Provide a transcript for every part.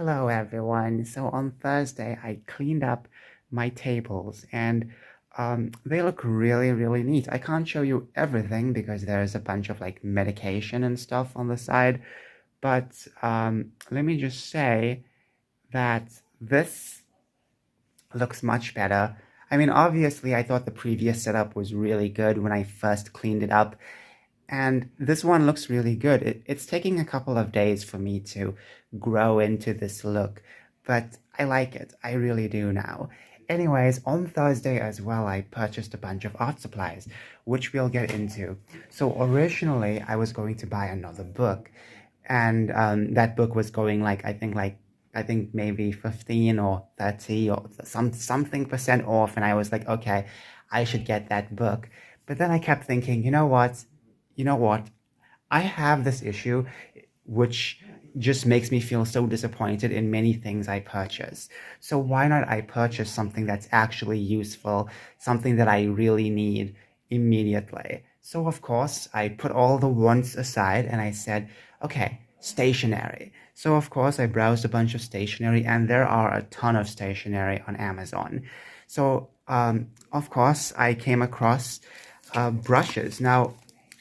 Hello everyone. So on Thursday I cleaned up my tables and they look really neat. I can't show you everything because there's a bunch of like medication and stuff on the side, but let me just say that this looks much better. I mean, obviously I thought the previous setup was really good when I first cleaned it up, and this one looks really good. It's taking a couple of days for me to grow into this look, but I like it. I really do now. Anyways, on Thursday as well, I purchased a bunch of art supplies, which we'll get into. So originally, I was going to buy another book, and that book was going I think maybe 15 or 30 or something percent off, and I was like, okay, I should get that book. But then I kept thinking, you know what? I have this issue which just makes me feel so disappointed in many things I purchase. So why not I purchase something that's actually useful, something that I really need immediately? So of course, I put all the wants aside and I said, okay, stationery. So of course, I browsed a bunch of stationery and there are a ton of stationery on Amazon. So of course, I came across brushes. Now,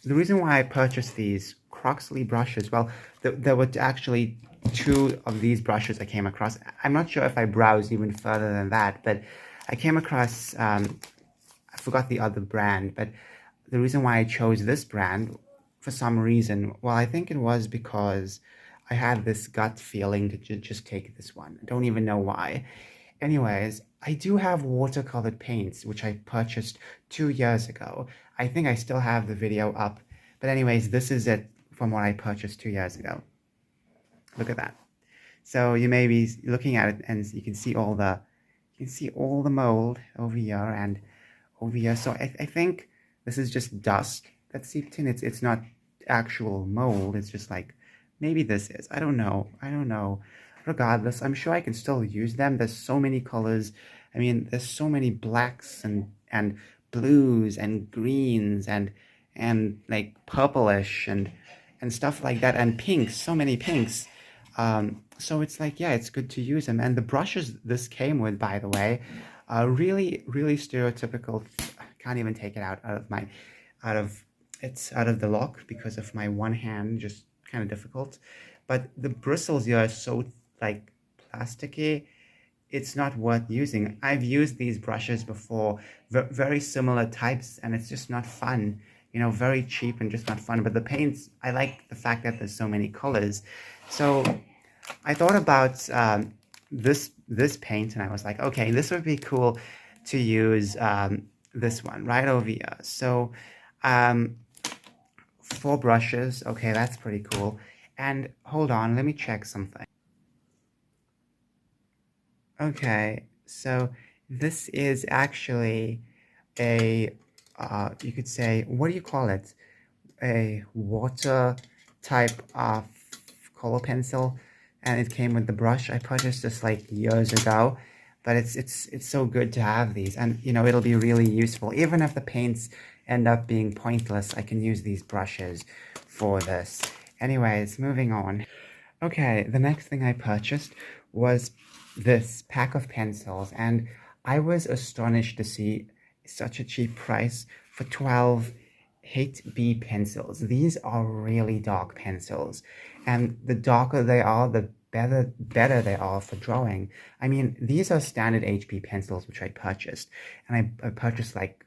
the reason why I purchased these Croxley brushes, well, there were actually two of these brushes I came across. I'm not sure if I browsed even further than that, but I came across, I forgot the other brand, but the reason why I chose this brand, for some reason, well, I think it was because I had this gut feeling to just take this one. I don't even know why. Anyways, I do have watercolored paints, which I purchased 2 years ago. I think I still have the video up. But anyways, this is it from what I purchased 2 years ago. Look at that. So you may be looking at it and you can see all the mold over here and over here. So I think this is just dust that seeped in. It's not actual mold. It's just like, maybe this is. I don't know. Regardless, I'm sure I can still use them. There's so many colors. I mean, there's so many blacks and blues and greens and like purplish and stuff like that, and pinks, so many pinks. So it's like, yeah, it's good to use them. And the brushes this came with, by the way, are really stereotypical. I can't even take it out of it's out of the lock because of my one hand, just kind of difficult. But the bristles here are so like plasticky, it's not worth using. I've used these brushes before, very similar types, and it's just not fun. Very cheap and just not fun. But the paints, I like the fact that there's so many colors. So I thought about this paint, and I was like, okay, this would be cool to use this one right over here. So four brushes, okay, that's pretty cool. And hold on, let me check something. Okay, so this is actually a, you could say, what do you call it? A water type of color pencil, and it came with the brush. I purchased this like years ago, but it's so good to have these, and it'll be really useful. Even if the paints end up being pointless, I can use these brushes for this. Anyways, moving on. Okay, the next thing I purchased was this pack of pencils, and I was astonished to see such a cheap price for 12 8B pencils. These are really dark pencils, and the darker they are, the better they are for drawing. I mean, these are standard HB pencils which I purchased, and I purchased like,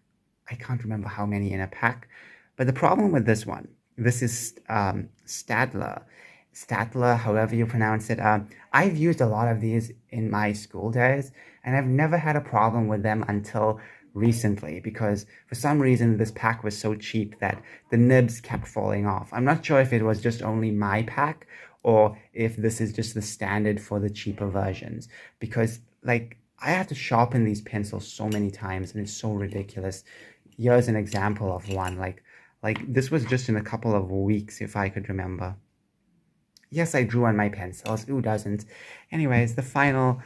I can't remember how many in a pack. But the problem with this one, this is Statler, however you pronounce it. I've used a lot of these in my school days, and I've never had a problem with them until recently, because for some reason this pack was so cheap that the nibs kept falling off. I'm not sure if it was just only my pack or if this is just the standard for the cheaper versions, because like I have to sharpen these pencils so many times and it's so ridiculous. Here's an example of one. Like this was just in a couple of weeks, if I could remember. Yes, I drew on my pencils. Who doesn't? Anyways, the final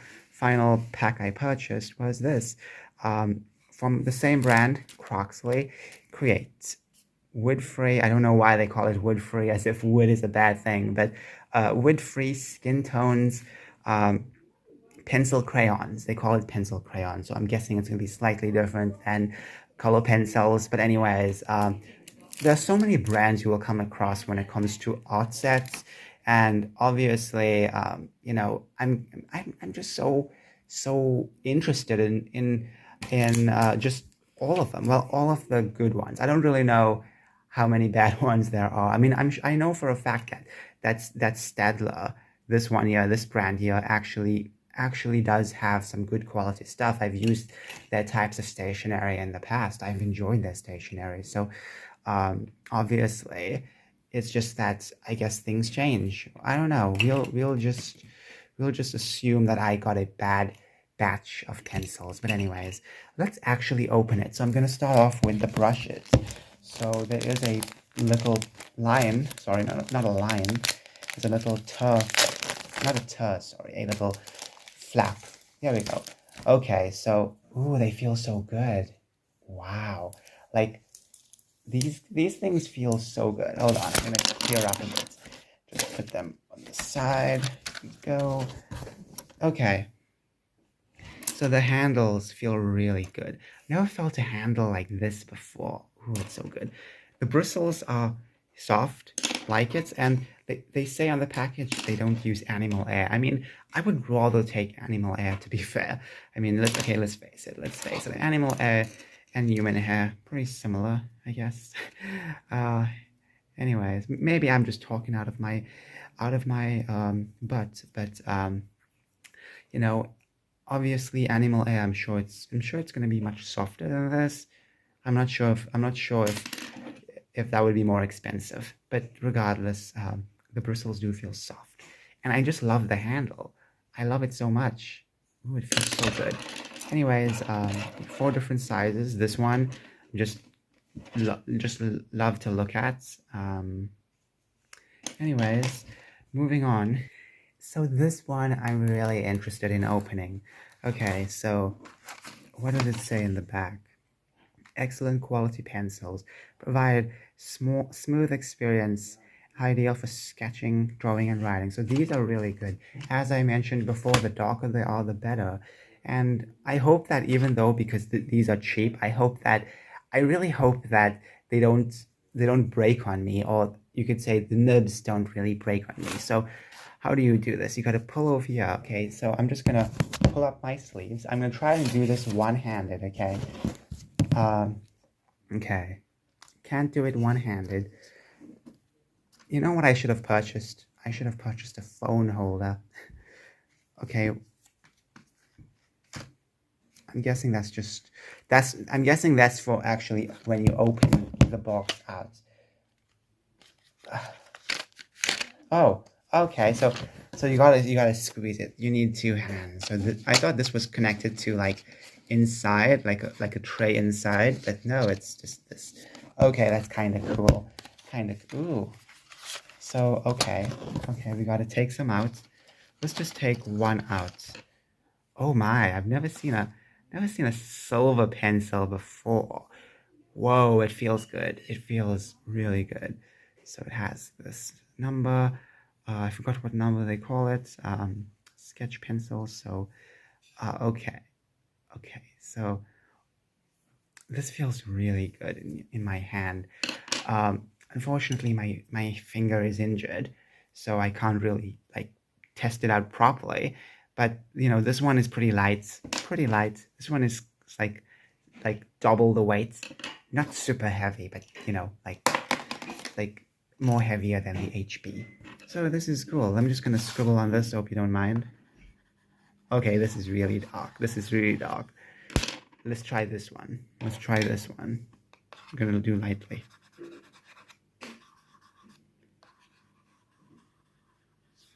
pack I purchased was this. From the same brand, Croxley, Create. Wood-free, I don't know why they call it wood-free, as if wood is a bad thing, but wood-free skin tones pencil crayons. They call it pencil crayons, so I'm guessing it's going to be slightly different than color pencils. But anyways, there are so many brands you will come across when it comes to art sets, and obviously, I'm just so interested in just all of them. Well, all of the good ones. I don't really know how many bad ones there are. I mean, I know for a fact that that's Stadler. This one here, this brand here, actually does have some good quality stuff. I've used their types of stationery in the past. I've enjoyed their stationery. So obviously, it's just that I guess things change. I don't know. We'll just assume that I got a bad batch of pencils. But anyways, let's actually open it. So I'm gonna start off with the brushes. So there is a little lion. Sorry, not a lion. There's a little sorry, a little flap. There we go. Okay, so ooh, they feel so good. Wow. Like these things feel so good. Hold on, I'm gonna clear up a bit. Just put them on the side. There we go. Okay. So the handles feel really good. Never felt a handle like this before. Ooh, it's so good. The bristles are soft, like it, and they say on the package they don't use animal hair. I mean, I would rather take animal hair, to be fair. I mean, let's face it. Animal hair and human hair, pretty similar, I guess. Anyways, maybe I'm just talking out of my butt, but you know, obviously animal hair, I'm sure it's going to be much softer than this. I'm not sure if that would be more expensive, but regardless, the bristles do feel soft, and I just love the handle. I love it so much. Ooh, it feels so good. Anyways, 4 different sizes. This one, just love to look at. Anyways, moving on. So this one I'm really interested in opening. Okay, so what does it say in the back? Excellent quality pencils provide smooth experience, ideal for sketching, drawing, and writing. So these are really good. As I mentioned before, the darker they are, the better. And I hope that even though, because these are cheap, I really hope that they don't break on me, or you could say the nibs don't really break on me. So how do you do this? You got to pull over here. Okay, so I'm just gonna pull up my sleeves. I'm gonna try and do this one-handed. Okay. Okay. Can't do it one-handed. You know what I should have purchased? I should have purchased a phone holder. Okay. I'm guessing that's for actually when you open the box out. Oh, okay. So you gotta squeeze it. You need 2 hands. So I thought this was connected to like inside, like a tray inside, but no, it's just this. Okay, that's kind of cool. Ooh. So okay, we gotta take some out. Let's just take one out. Oh my! I've never seen a silver pencil before. Whoa! It feels good. It feels really good. So it has this number. I forgot what number they call it. Sketch pencil. So okay. So this feels really good in my hand. Unfortunately, my finger is injured, so I can't really like test it out properly. But this one is pretty light. This one is like double the weight. Not super heavy, but like more heavier than the HB. So this is cool. I'm just gonna scribble on this. Hope you don't mind. Okay, this is really dark. Let's try this one. I'm gonna do lightly.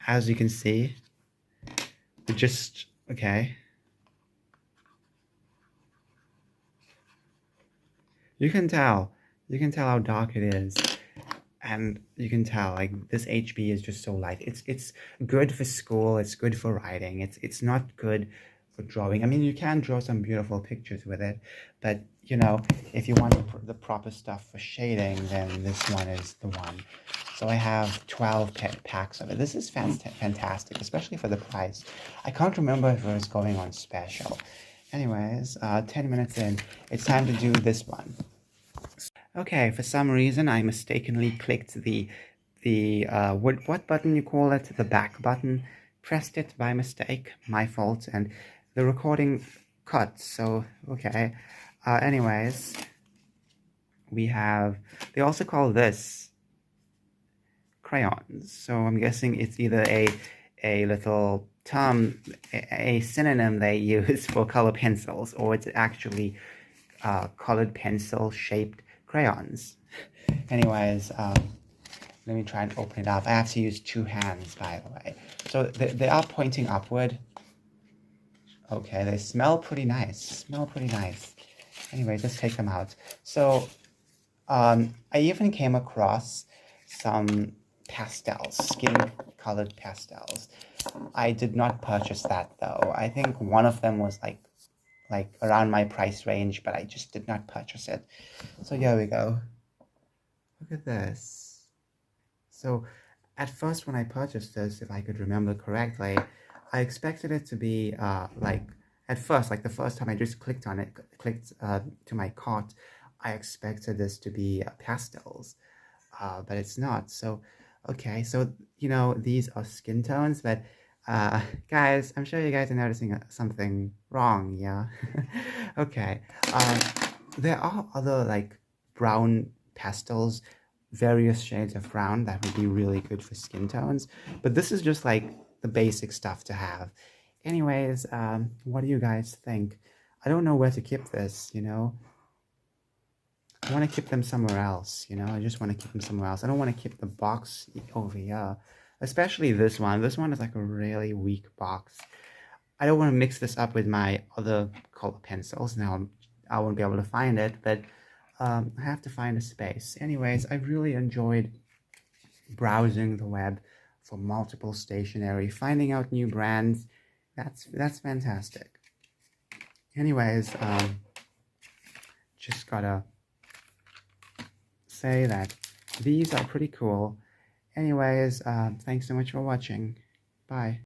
As you can see, it just, okay. You can tell how dark it is. And you can tell, like, this HB is just so light. It's good for school, it's good for writing, it's not good for drawing. I mean, you can draw some beautiful pictures with it, but, if you want the proper stuff for shading, then this one is the one. So I have 12 packs of it. This is fantastic, especially for the price. I can't remember if it was going on special. Anyways, 10 minutes in, it's time to do this one. Okay, for some reason I mistakenly clicked the what button you call it, the back button, pressed it by mistake, my fault, and the recording cut. So okay, anyways, we have, they also call this crayons, so I'm guessing it's either a little term, a synonym they use for color pencils, or it's actually colored pencil shaped crayons. Anyways, let me try and open it up. I have to use 2 hands, by the way. So they are pointing upward. Okay, they smell pretty nice. Anyways, let's take them out. So I even came across some pastels, skin-colored pastels. I did not purchase that though. I think one of them was like around my price range, but I just did not purchase it. So here we go. Look at this. So at first when I purchased this, if I could remember correctly, I expected it to be at first, like the first time I just clicked on it, to my cart, I expected this to be pastels, but it's not. So, okay, so, you know, these are skin tones, but guys, I'm sure you guys are noticing something wrong, yeah? Okay, there are other, like, brown pastels, various shades of brown that would be really good for skin tones, but this is just, like, the basic stuff to have. Anyways, what do you guys think? I don't know where to keep this, you know? I want to keep them somewhere else, you know? I just want to keep them somewhere else. I don't want to keep the box over here. Especially this one. This one is like a really weak box. I don't want to mix this up with my other color pencils. Now I won't be able to find it, but I have to find a space. Anyways, I really enjoyed browsing the web for multiple stationery, finding out new brands. That's fantastic. Anyways, just gotta say that these are pretty cool. Anyways, thanks so much for watching. Bye.